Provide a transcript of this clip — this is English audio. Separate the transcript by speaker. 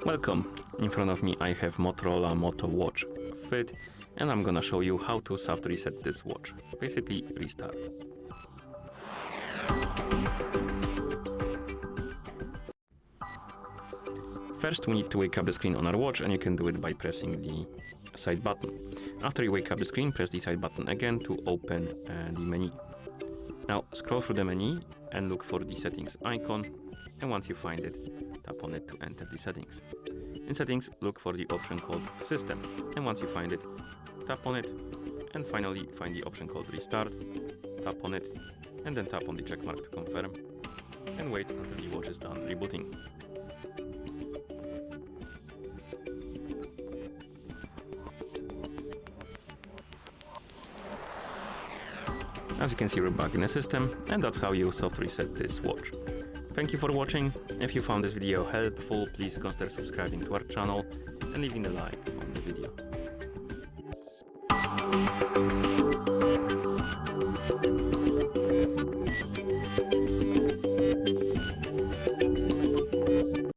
Speaker 1: Welcome. In front of me I have Motorola Moto Watch Fit, and I'm gonna show you how to soft reset this watch. Basically restart. First we need to wake up the screen on our watch, and you can do it by pressing the side button. After you wake up the screen, press the side button again to open the menu. Now scroll through the menu and look for the settings icon, and once you find it, tap on it to enter the settings. In settings, look for the option called system, and once you find it, tap on it, and finally find the option called restart, tap on it, and then tap on the check mark to confirm, and wait until the watch is done rebooting. As you can see, we're back in the system, and that's how you soft reset this watch. Thank you for watching. If you found this video helpful, please consider subscribing to our channel and leaving a like on the video.